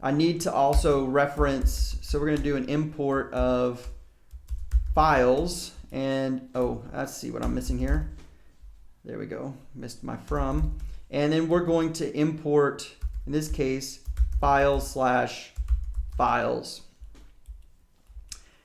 I need to also reference, so we're going to do an import of files, and let's see what I'm missing here. There we go, missed my from. And then we're going to import, in this case, files/files.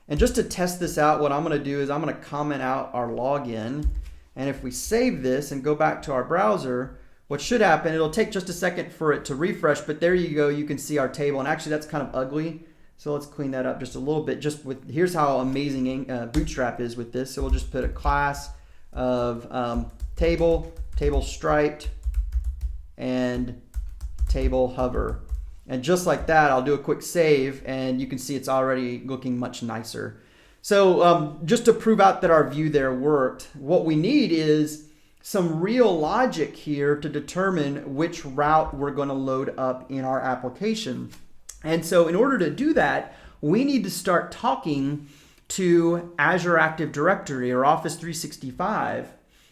And just to test this out, what I'm going to do is I'm going to comment out our login. And if we save this and go back to our browser, what should happen, it'll take just a second for it to refresh, but there you go, you can see our table. And actually that's kind of ugly. So let's clean that up just a little bit. Just with, here's how amazing Bootstrap is with this. So we'll just put a class of table striped, and table hover. And just like that, I'll do a quick save, and you can see it's already looking much nicer. So just to prove out that our view there worked, what we need is some real logic here to determine which route we're going to load up in our application. And so in order to do that, we need to start talking to Azure Active Directory or Office 365.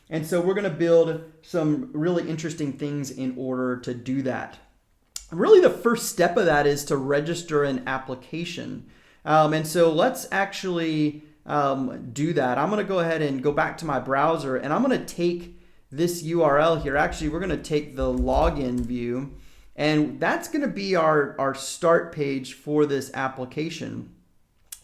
And so we're going to build some really interesting things in order to do that. Really, the first step of that is to register an application. And so let's actually do that. I'm going to go ahead and go back to my browser, and I'm going to take this URL here. Actually, we're going to take the login view, and that's going to be our start page for this application.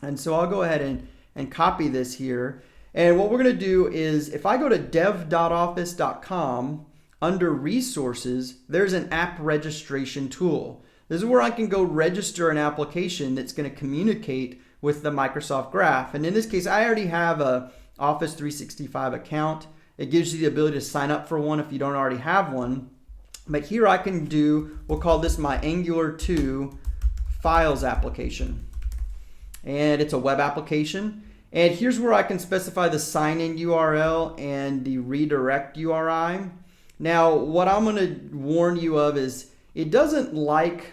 And so I'll go ahead and copy this here. And what we're going to do is, if I go to dev.office.com, under resources, there's an app registration tool. This is where I can go register an application that's going to communicate with the Microsoft Graph. And in this case, I already have a Office 365 account. It gives you the ability to sign up for one if you don't already have one. But here I can do, we'll call this my Angular 2 Files application. And it's a web application. And here's where I can specify the sign-in URL and the redirect URI. Now, what I'm going to warn you of is it doesn't like,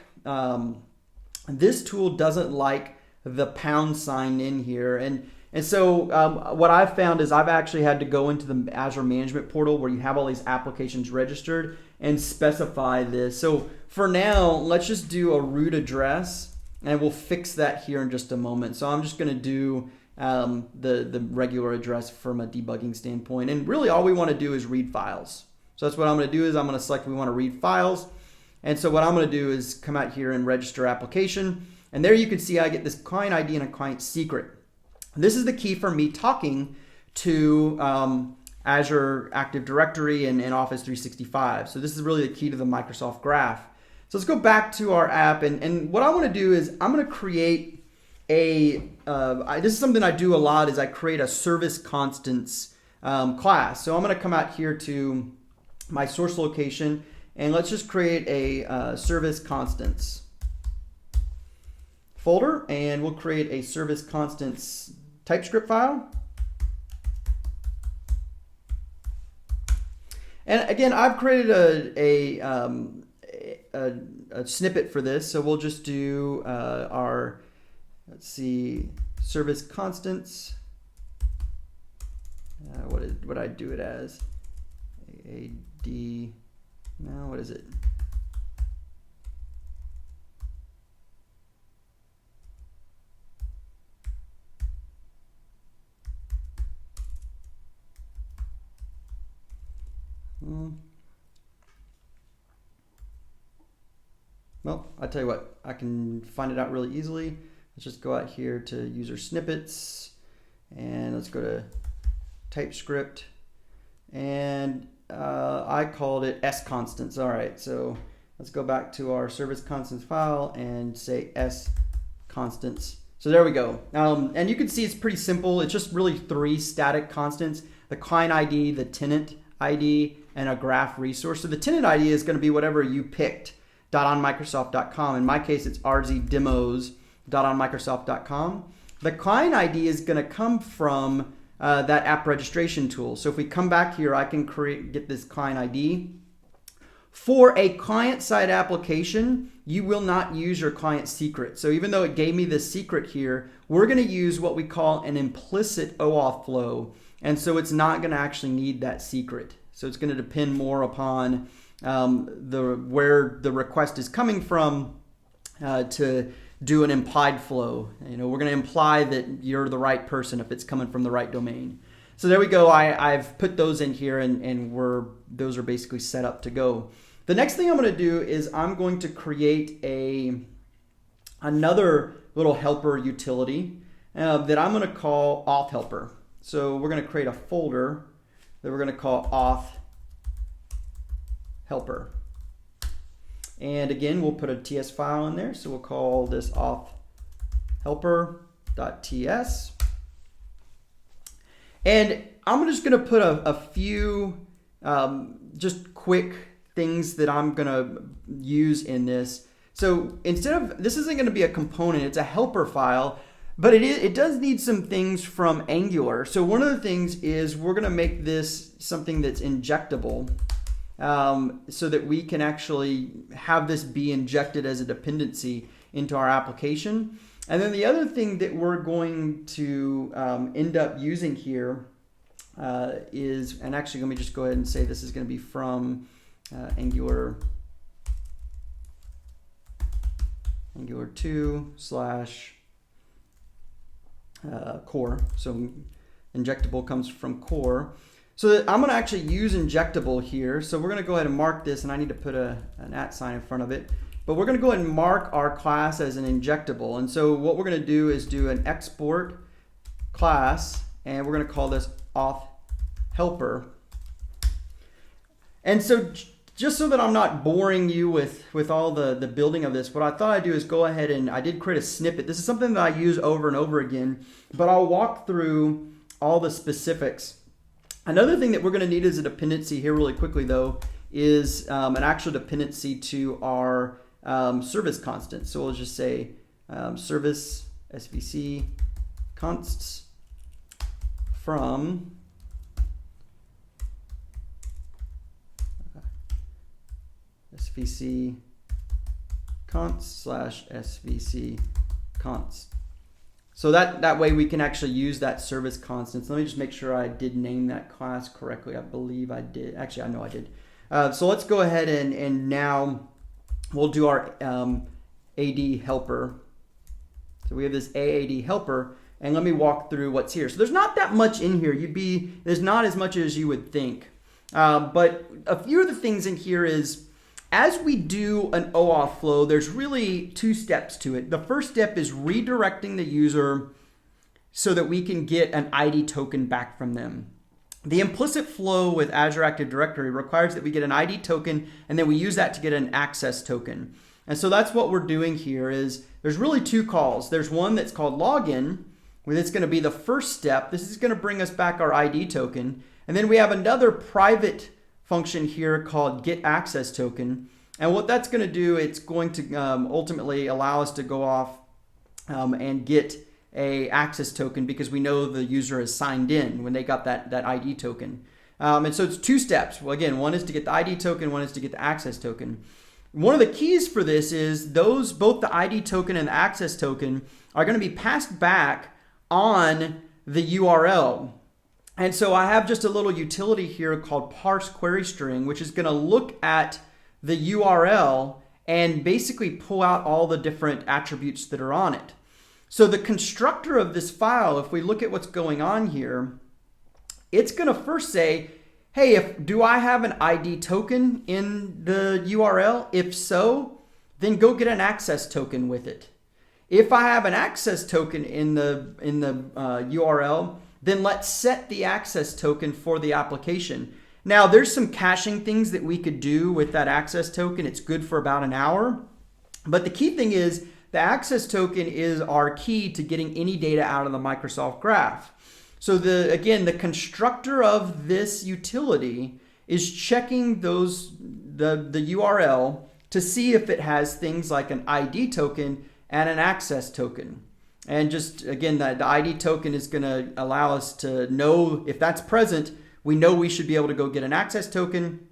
this tool doesn't like the # in here. And so what I've found is I've actually had to go into the Azure Management Portal where you have all these applications registered and specify this. So for now, let's just do a root address, and we'll fix that here in just a moment. So I'm just going to do the regular address from a debugging standpoint. And really all we want to do is read files. So that's what I'm going to do is I'm going to select we want to read files. And so what I'm going to do is come out here and register application. And there you can see I get this client ID and a client secret. This is the key for me talking to Azure Active Directory and Office 365. So this is really the key to the Microsoft Graph. So let's go back to our app. And what I want to do is I'm going to create this is something I do a lot, is I create a service constants class. So I'm going to come out here to my source location, and let's just create a service constants folder, and we'll create a service constants TypeScript file. And again, I've created a snippet for this, so we'll just do our, let's see, service constants. What would I do it as? AD, now what is it? Well, I'll tell you what, I can find it out really easily. Let's just go out here to user snippets, and let's go to TypeScript, and I called it S constants. All right, so let's go back to our service constants file and say S constants. So there we go. And you can see it's pretty simple. It's just really 3 static constants: the client ID, the tenant ID, and a graph resource. So the tenant ID is going to be whatever you picked, .onmicrosoft.com. In my case, it's rzdemos.onmicrosoft.com. The client ID is going to come from that app registration tool. So if we come back here, I can get this client ID. For a client-side application, you will not use your client secret. So even though it gave me this secret here, we're going to use what we call an implicit OAuth flow. And so it's not going to actually need that secret. So it's going to depend more upon where the request is coming from to do an implied flow. We're going to imply that you're the right person if it's coming from the right domain. So there we go. I've put those in here, and those are basically set up to go. The next thing I'm going to do is I'm going to create another little helper utility. that I'm going to call auth helper. So we're going to create a folder that we're going to call auth helper. And again, we'll put a TS file in there. So we'll call this auth helper.ts. And I'm just going to put a few just quick things that I'm going to use in this. So instead of, this isn't going to be a component, it's a helper file, but it does need some things from Angular. So one of the things is we're going to make this something that's injectable, so that we can actually have this be injected as a dependency into our application. And then the other thing that we're going to end up using here is, and actually let me just go ahead and say this is going to be from Angular 2 / core. So injectable comes from core. So that I'm going to actually use injectable here. So we're going to go ahead and mark this, and I need to put an @ sign in front of it. But we're going to go ahead and mark our class as an injectable. And so what we're going to do is do an export class, and we're going to call this auth helper. And so just so that I'm not boring you with all the building of this, what I thought I'd do is go ahead and I did create a snippet. This is something that I use over and over again, but I'll walk through all the specifics. Another thing that we're going to need as a dependency here really quickly though is an actual dependency to our service constant. So we'll just say service svc consts from svc const / svc const. So that way we can actually use that service constant. So let me just make sure I did name that class correctly. I believe I did. Actually, I know I did. So let's go ahead and now we'll do our AD helper. So we have this AAD helper, and let me walk through what's here. So there's not that much in here. There's not as much as you would think. But a few of the things in here is, as we do an OAuth flow, there's really 2 steps to it. The first step is redirecting the user so that we can get an ID token back from them. The implicit flow with Azure Active Directory requires that we get an ID token, and then we use that to get an access token. And so that's what we're doing here. Is there's really 2 calls. There's one that's called login, where it's going to be the first step. This is going to bring us back our ID token. And then we have another private function here called get access token. And what that's going to do, it's going to ultimately allow us to go off and get a access token, because we know the user is signed in when they got that ID token. And so it's 2 steps. Well, again, one is to get the ID token, one is to get the access token. One of the keys for this is both the ID token and the access token are going to be passed back on the URL. And so I have just a little utility here called parse query string, which is going to look at the URL and basically pull out all the different attributes that are on it. So the constructor of this file, if we look at what's going on here, it's going to first say, hey, do I have an ID token in the URL? If so, then go get an access token with it. If I have an access token in the URL, then let's set the access token for the application. Now, there's some caching things that we could do with that access token. It's good for about an hour. But the key thing is the access token is our key to getting any data out of the Microsoft Graph. So again, the constructor of this utility is checking the URL to see if it has things like an ID token and an access token. And just again, the ID token is going to allow us to know if that's present. We know we should be able to go get an access token.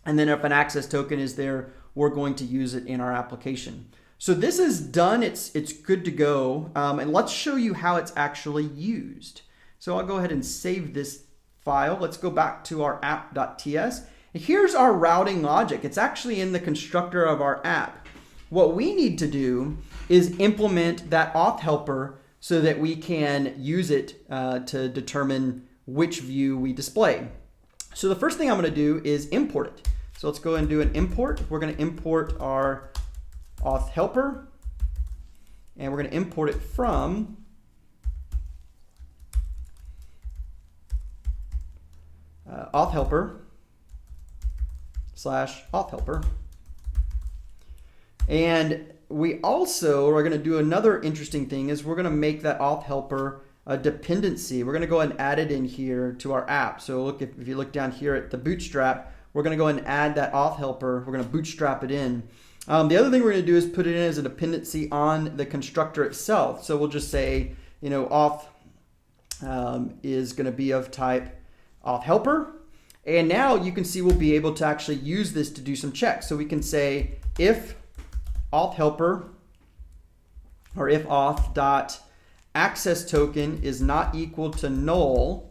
And then if an access token is there, we're going to use it in our application. So this is done. It's good to go. And let's show you how it's actually used. So I'll go ahead and save this file. Let's go back to our app.ts. And here's our routing logic. It's actually in the constructor of our app. What we need to do is implement that auth helper so that we can use it to determine which view we display. So the first thing I'm going to do is import it. So let's go and do an import. We're going to import our auth helper, and we're going to import it from auth helper slash auth helper. And we also are going to do another interesting thing is we're going to make that auth helper a dependency. We're going to go and add it in here to our app. So look, if you look down here at the bootstrap, we're going to go and add that auth helper. We're going to bootstrap it in. The other thing we're going to do is put it in as a dependency on the constructor itself. So we'll just say, you know, auth is going to be of type auth helper. And now you can see we'll be able to actually use this to do some checks. So we can say if auth helper or if auth dot access token is not equal to null,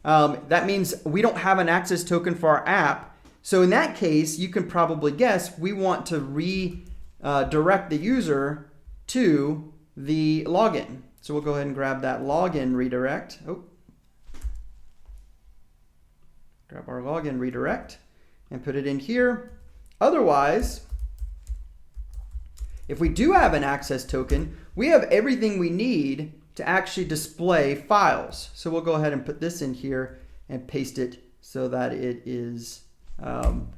that means we don't have an access token for our app. So in that case, you can probably guess we want to redirect the user to the login. So we'll go ahead and grab that login redirect. Grab our login redirect and put it in here. Otherwise, if we do have an access token, we have everything we need to actually display files. So we'll go ahead and put this in here and paste it so that it is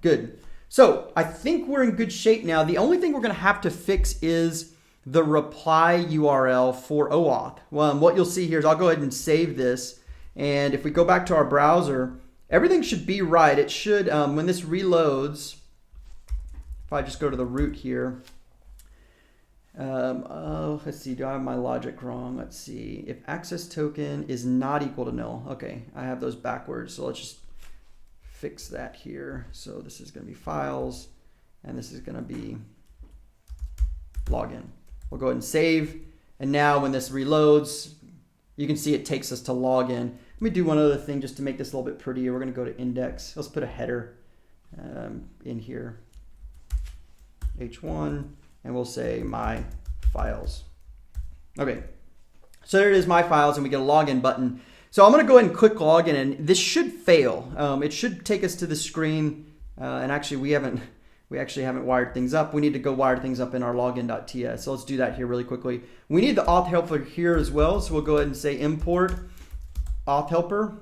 good. So I think we're in good shape now. The only thing we're going to have to fix is the reply URL for OAuth. Well, what you'll see here is I'll go ahead and save this. And if we go back to our browser, everything should be right. It should, when this reloads, if I just go to the root here, let's see, do I have my logic wrong? Let's see, if access token is not equal to null. Okay, I have those backwards. So let's just fix that here. So this is going to be files, and this is going to be login. We'll go ahead and save. And now when this reloads, you can see it takes us to login. Let me do one other thing just to make this a little bit prettier. We're going to go to index. Let's put a header in here, h1, and we'll say my files. Okay, so there it is, my files, and we get a login button. So I'm going to go ahead and click login, and this should fail. It should take us to the screen, and actually we actually haven't wired things up. We need to go wire things up in our login.ts. So let's do that here really quickly. We need the auth helper here as well. So we'll go ahead and say import auth helper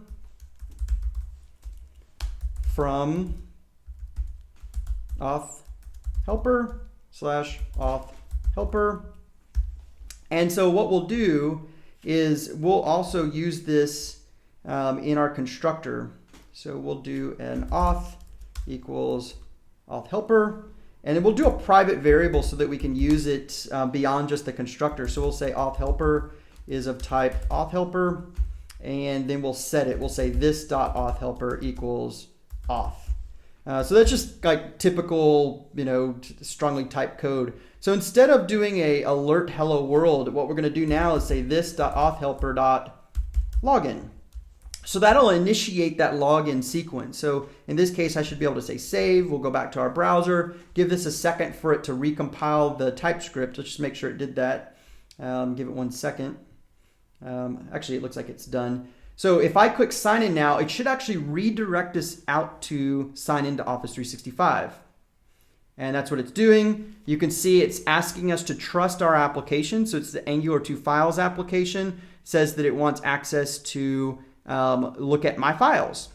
from auth helper slash auth helper. And so what we'll do is we'll also use this in our constructor. So we'll do an auth equals auth helper, and then we'll do a private variable so that we can use it beyond just the constructor. So we'll say auth helper is of type auth helper, and then we'll set it. We'll say this dot auth helper equals auth. So that's just like typical, you know, strongly typed code. So instead of doing a alert hello world, what we're going to do now is say this dot auth helper dot login. So that'll initiate that login sequence. So in this case, I should be able to say save. We'll go back to our browser, give this a second for it to recompile the TypeScript. Let's just make sure it did that. Give it 1 second. Actually, it looks like it's done. So if I click sign in now, it should actually redirect us out to sign into Office 365. And that's what it's doing. You can see it's asking us to trust our application. So it's the Angular 2 Files application. It says that it wants access to look at my files.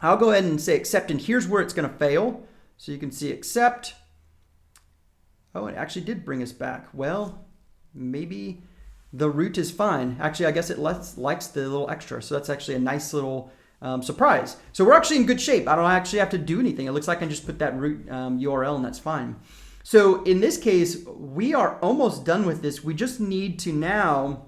I'll go ahead and say accept, and here's where it's going to fail. So you can see accept. Oh, it actually did bring us back. Well, maybe the root is fine. Actually, I guess it likes the little extra. So that's actually a nice little surprise. So we're actually in good shape. I don't actually have to do anything. It looks like I can just put that root URL, and that's fine. So in this case, we are almost done with this. We just need to now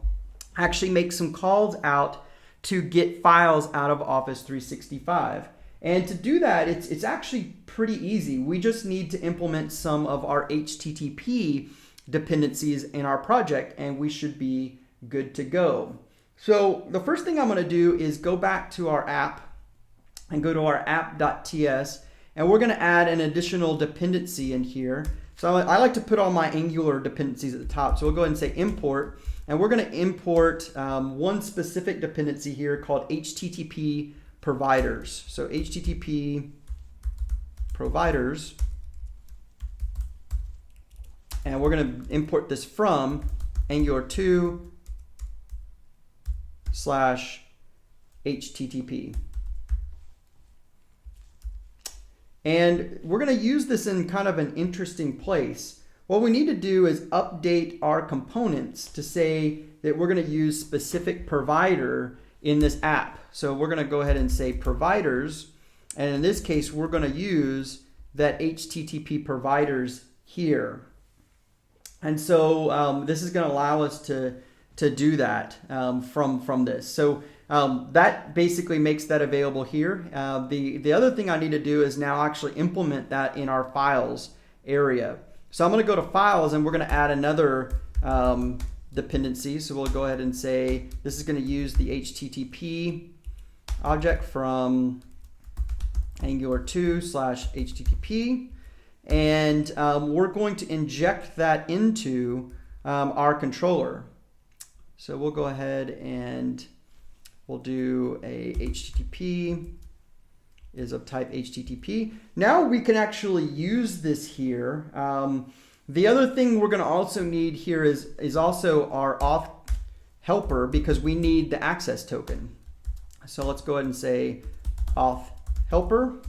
actually make some calls out to get files out of Office 365. And to do that, it's actually pretty easy. We just need to implement some of our HTTP dependencies in our project, and we should be good to go. So the first thing I'm going to do is go back to our app and go to our app.ts, and we're going to add an additional dependency in here. So I like to put all my Angular dependencies at the top. So we'll go ahead and say import, and we're going to import one specific dependency here called HTTP providers. So HTTP providers, and we're going to import this from Angular 2 /HTTP. And we're going to use this in kind of an interesting place. What we need to do is update our components to say that we're going to use specific provider in this app. So we're going to go ahead and say providers. And in this case, we're going to use that HTTP providers here. And so this is going to allow us to do that from this. So that basically makes that available here. The other thing I need to do is now actually implement that in our files area. So I'm going to go to files and we're going to add another dependency. So we'll go ahead and say this is going to use the HTTP object from Angular 2/HTTP. And we're going to inject that into our controller. So we'll go ahead and we'll do a HTTP is of type HTTP. Now we can actually use this here. The other thing we're going to also need here is also our auth helper, because we need the access token. So let's go ahead and say auth helper,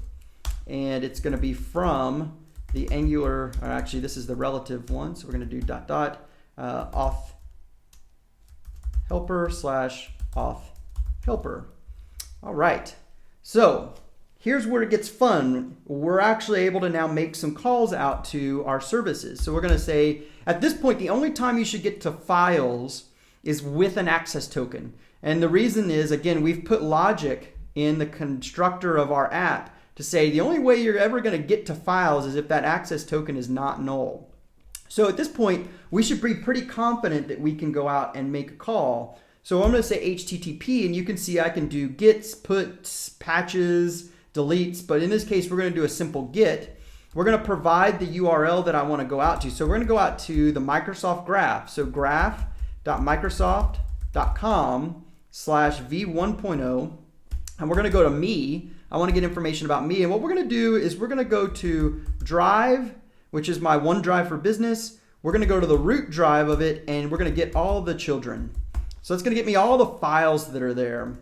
and it's going to be from the Angular, or actually this is the relative one, so we're going to do auth helper / auth helper. All right, so here's where it gets fun. We're actually able to now make some calls out to our services. So we're going to say, at this point, the only time you should get to files is with an access token. And the reason is, again, we've put logic in the constructor of our app to say the only way you're ever going to get to files is if that access token is not null. So at this point, we should be pretty confident that we can go out and make a call. So I'm going to say HTTP, and you can see I can do gets, puts, patches, deletes, but in this case, we're going to do a simple get. We're going to provide the URL that I want to go out to. So we're going to go out to the Microsoft Graph. So graph.microsoft.com/v1.0, and we're going to go to me. I want to get information about me. And what we're going to do is we're going to go to Drive, which is my OneDrive for business. We're going to go to the root drive of it, and we're going to get all the children. So it's going to get me all the files that are there.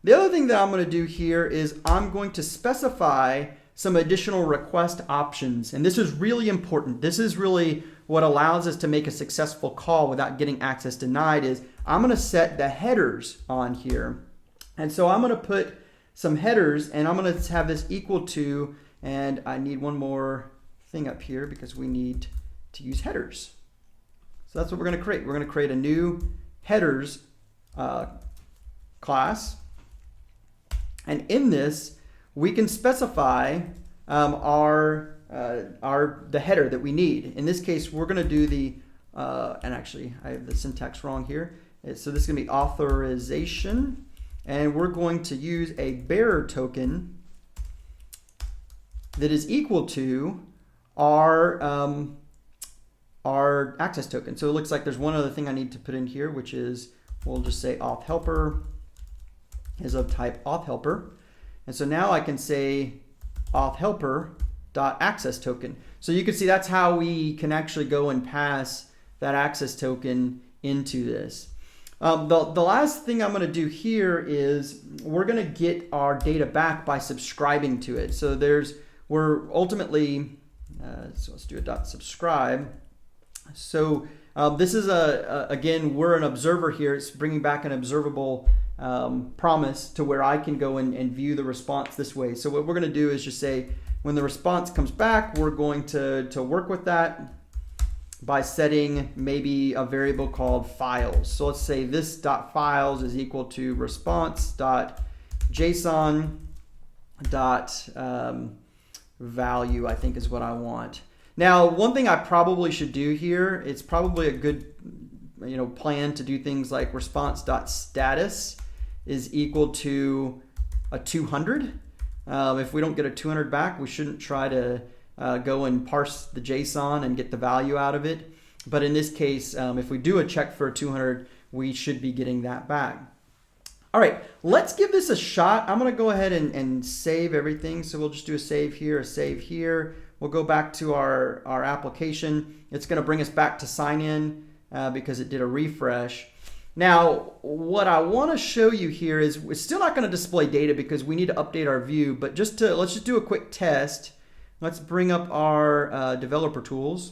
The other thing that I'm going to do here is I'm going to specify some additional request options. And this is really important. This is really what allows us to make a successful call without getting access denied. Is I'm going to set the headers on here. And so I'm going to put some headers, and I'm going to have this equal to, and I need one more thing up here because we need to use headers. So that's what we're going to create. We're going to create a new headers class. And in this, we can specify the header that we need. In this case, we're going to do the, and actually I have the syntax wrong here. So this is going to be authorization, and we're going to use a bearer token that is equal to our access token. So it looks like there's one other thing I need to put in here, which is we'll just say auth helper is of type auth helper. And so now I can say auth helper dot access token. So you can see that's how we can actually go and pass that access token into this. The last thing I'm going to do here is we're going to get our data back by subscribing to it. So we're ultimately, so let's do a .subscribe. So this is again, we're an observer here. It's bringing back an observable promise to where I can go and view the response this way. So what we're going to do is just say when the response comes back, we're going to work with that by setting maybe a variable called files. So let's say this .files is equal to response.json value, I think is what I want. Now, one thing I probably should do here, it's probably a good plan to do things like response.status is equal to a 200. If we don't get a 200 back, we shouldn't try to go and parse the JSON and get the value out of it. But in this case, if we do a check for a 200, we should be getting that back. All right, let's give this a shot. I'm going to go ahead and save everything. So we'll just do a save here, a save here. We'll go back to our application. It's going to bring us back to sign in because it did a refresh. Now, what I want to show you here is it's still not going to display data because we need to update our view, but let's just do a quick test. let's bring up our developer tools.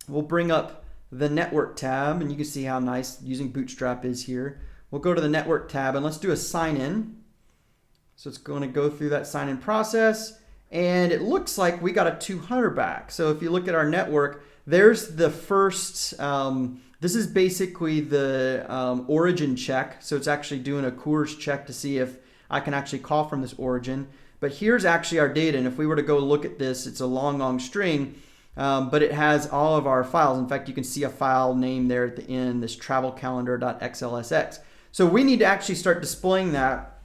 We'll bring up the network tab, and you can see how nice using Bootstrap is here. We'll go to the network tab and let's do a sign in. So it's going to go through that sign in process, and it looks like we got a 200 back. So if you look at our network, there's the first, this is basically the origin check. So it's actually doing a CORS check to see if I can actually call from this origin. But here's actually our data, and if we were to go look at this, it's a long string, but it has all of our files. In fact, you can see a file name there at the end, this travelcalendar.xlsx. So we need to actually start displaying that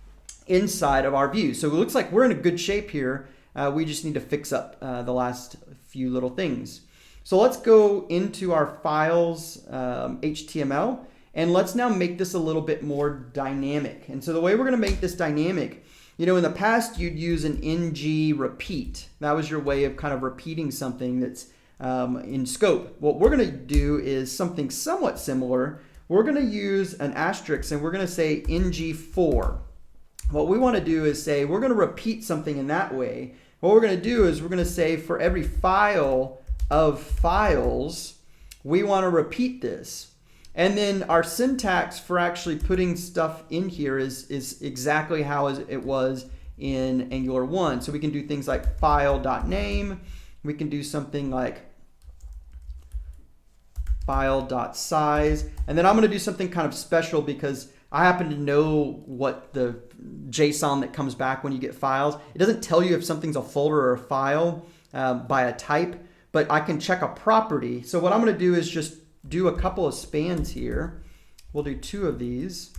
inside of our view. So it looks like we're in a good shape here. We just need to fix up the last few little things. So let's go into our files HTML, and let's now make this a little bit more dynamic. And so the way we're going to make this dynamic, you know, in the past you'd use an ng repeat. That was your way of kind of repeating something that's in scope. What we're going to do is something somewhat similar. We're going to use an asterisk, and we're going to say ng4. What we want to do is say we're going to repeat something in that way. What we're going to do is we're going to say for every file of files, we want to repeat this. And then our syntax for actually putting stuff in here is exactly how it was in Angular 1. So we can do things like file.name. We can do something like file.size. And then I'm going to do something kind of special because I happen to know what the JSON that comes back when you get files. It doesn't tell you if something's a folder or a file by a type, but I can check a property. So what I'm going to do is just do a couple of spans here. We'll do 2 of these.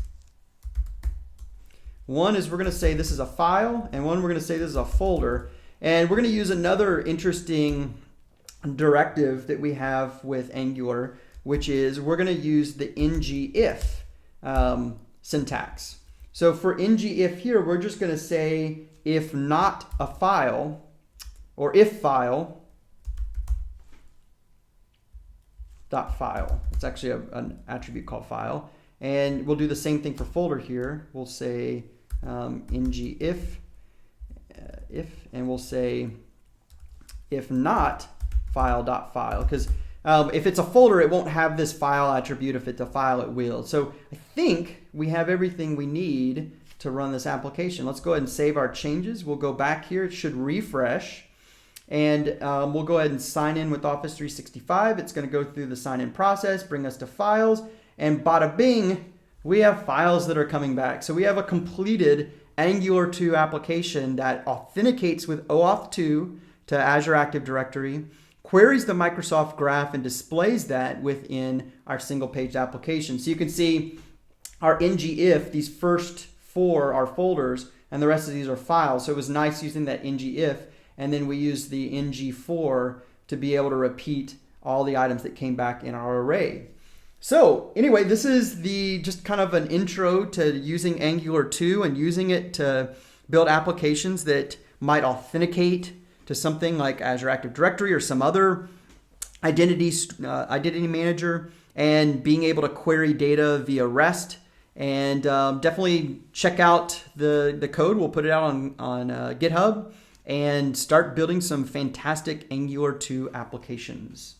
One is we're going to say this is a file, and one we're going to say this is a folder. And we're going to use another interesting directive that we have with Angular, which is we're going to use the ngIf syntax. So for ngIf here, we're just going to say if not a file, or if file, dot file. It's actually an attribute called file. And we'll do the same thing for folder here. We'll say ngIf, if, and we'll say if not file dot file, because if it's a folder, it won't have this file attribute. If it's a file, it will. So I think we have everything we need to run this application. Let's go ahead and save our changes. We'll go back here. It should refresh. And we'll go ahead and sign in with Office 365. It's going to go through the sign in process, bring us to files, and bada bing, we have files that are coming back. So we have a completed Angular 2 application that authenticates with OAuth 2 to Azure Active Directory, queries the Microsoft Graph, and displays that within our single page application. So you can see our ngIf, these first 4 are folders, and the rest of these are files. So it was nice using that ngIf. And then we use the ng4 to be able to repeat all the items that came back in our array. So anyway, this is just kind of an intro to using Angular 2 and using it to build applications that might authenticate to something like Azure Active Directory or some other identity manager, and being able to query data via REST. And definitely check out the code. We'll put it out on GitHub, and start building some fantastic Angular 2 applications.